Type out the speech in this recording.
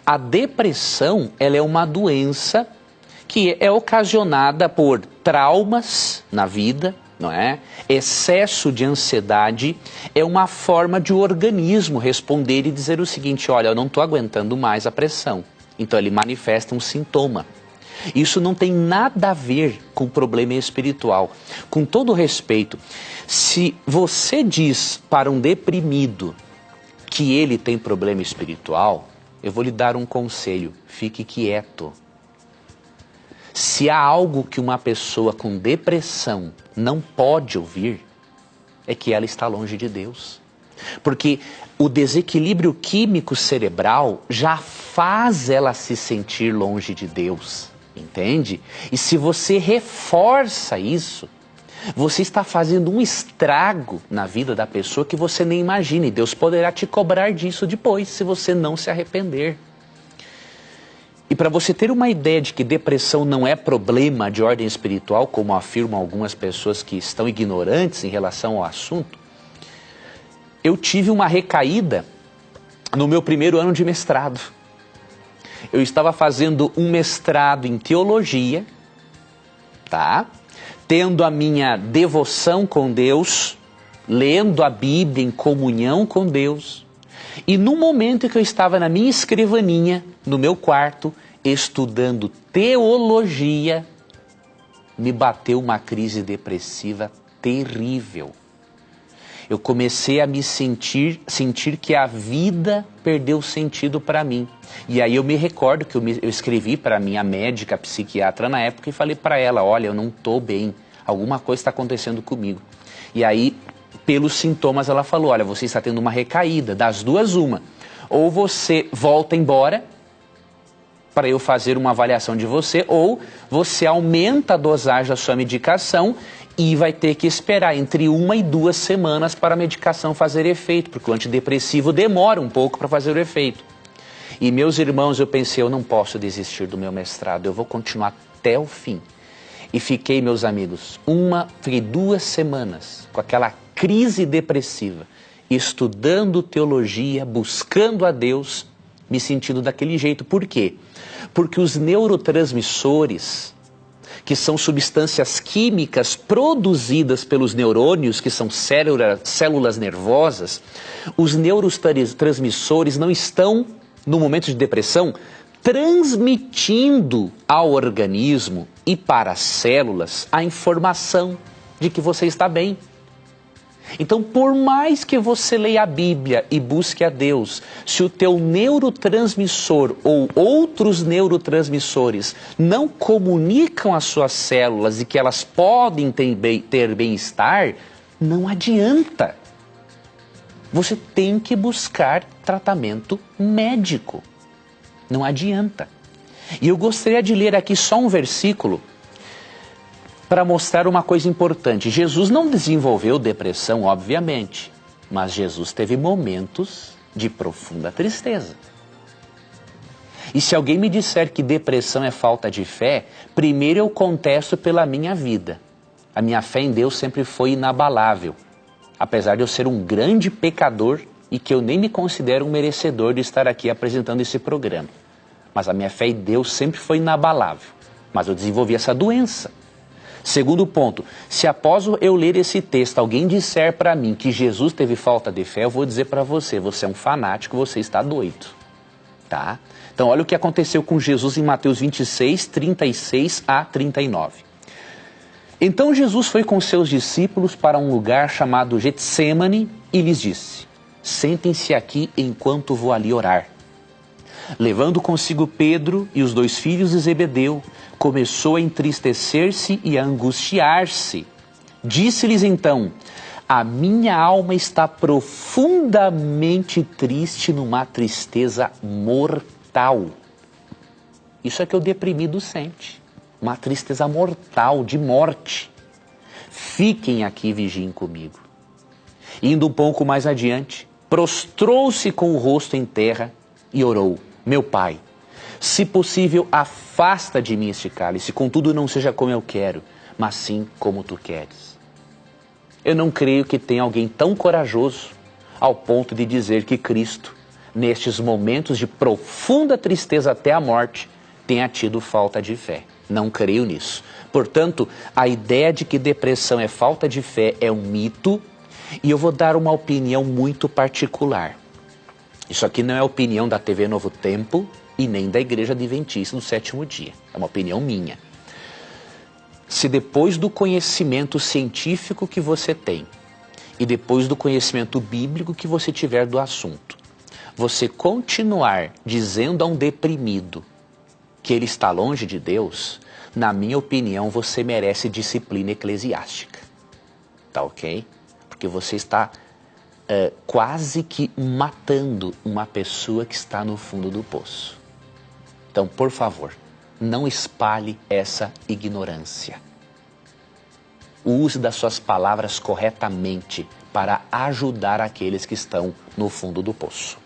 A depressão, ela é uma doença que é ocasionada por traumas na vida, não é? Excesso de ansiedade é uma forma de o organismo responder e dizer o seguinte: olha, eu não estou aguentando mais a pressão. Então ele manifesta um sintoma. Isso não tem nada a ver com problema espiritual. Com todo respeito, se você diz para um deprimido que ele tem problema espiritual, eu vou lhe dar um conselho: fique quieto. Se há algo que uma pessoa com depressão não pode ouvir, é que ela está longe de Deus. Porque o desequilíbrio químico cerebral já faz ela se sentir longe de Deus, entende? E se você reforça isso, você está fazendo um estrago na vida da pessoa que você nem imagina. E Deus poderá te cobrar disso depois, se você não se arrepender. E para você ter uma ideia de que depressão não é problema de ordem espiritual, como afirmam algumas pessoas que estão ignorantes em relação ao assunto, eu tive uma recaída no meu primeiro ano de mestrado. Eu estava fazendo um mestrado em teologia, tá? Tendo a minha devoção com Deus, lendo a Bíblia em comunhão com Deus. E no momento que eu estava na minha escrivaninha, no meu quarto, estudando teologia, me bateu uma crise depressiva terrível. Eu comecei a me sentir que a vida perdeu sentido para mim. E aí eu me recordo que eu escrevi para a minha médica psiquiatra na época e falei para ela: olha, eu não estou bem, alguma coisa está acontecendo comigo. E aí, pelos sintomas, ela falou: olha, você está tendo uma recaída, das duas uma. Ou você volta embora para eu fazer uma avaliação de você, ou você aumenta a dosagem da sua medicação e vai ter que esperar entre 1 e 2 semanas para a medicação fazer efeito, porque o antidepressivo demora um pouco para fazer o efeito. E meus irmãos, eu pensei: eu não posso desistir do meu mestrado, eu vou continuar até o fim. E fiquei, meus amigos, fiquei 2 semanas com aquela crise depressiva, estudando teologia, buscando a Deus, me sentindo daquele jeito. Por quê? Porque os neurotransmissores, que são substâncias químicas produzidas pelos neurônios, que são células nervosas, os neurotransmissores não estão, no momento de depressão, transmitindo ao organismo e para as células a informação de que você está bem. Então, por mais que você leia a Bíblia e busque a Deus, se o teu neurotransmissor ou outros neurotransmissores não comunicam às suas células e que elas podem ter bem-estar, não adianta. Você tem que buscar tratamento médico. Não adianta. E eu gostaria de ler aqui só um versículo para mostrar uma coisa importante. Jesus não desenvolveu depressão, obviamente, mas Jesus teve momentos de profunda tristeza. E se alguém me disser que depressão é falta de fé, primeiro eu contesto pela minha vida. A minha fé em Deus sempre foi inabalável, apesar de eu ser um grande pecador e que eu nem me considero um merecedor de estar aqui apresentando esse programa. Mas a minha fé em Deus sempre foi inabalável, mas eu desenvolvi essa doença. Segundo ponto, se após eu ler esse texto alguém disser para mim que Jesus teve falta de fé, eu vou dizer para você: você é um fanático, você está doido. Tá? Então olha o que aconteceu com Jesus em Mateus 26, 36 a 39. Então Jesus foi com seus discípulos para um lugar chamado Getsêmani e lhes disse: sentem-se aqui enquanto vou ali orar. Levando consigo Pedro e os 2 filhos de Zebedeu, começou a entristecer-se e a angustiar-se. Disse-lhes então: a minha alma está profundamente triste, numa tristeza mortal. Isso é que o deprimido sente. Uma tristeza mortal, de morte. Fiquem aqui e vigiem comigo. Indo um pouco mais adiante, prostrou-se com o rosto em terra e orou: meu Pai, se possível, afasta de mim este cálice, contudo não seja como eu quero, mas sim como tu queres. Eu não creio que tenha alguém tão corajoso ao ponto de dizer que Cristo nestes momentos de profunda tristeza até a morte, tenha tido falta de fé. Não creio nisso. Portanto, a ideia de que depressão é falta de fé é um mito, e eu vou dar uma opinião muito particular. Isso aqui não é opinião da TV Novo Tempo e nem da Igreja Adventista do Sétimo Dia. É uma opinião minha. Se depois do conhecimento científico que você tem e depois do conhecimento bíblico que você tiver do assunto, você continuar dizendo a um deprimido que ele está longe de Deus, na minha opinião, você merece disciplina eclesiástica. Tá ok? Porque você está quase que matando uma pessoa que está no fundo do poço. Então, por favor, não espalhe essa ignorância. Use das suas palavras corretamente para ajudar aqueles que estão no fundo do poço.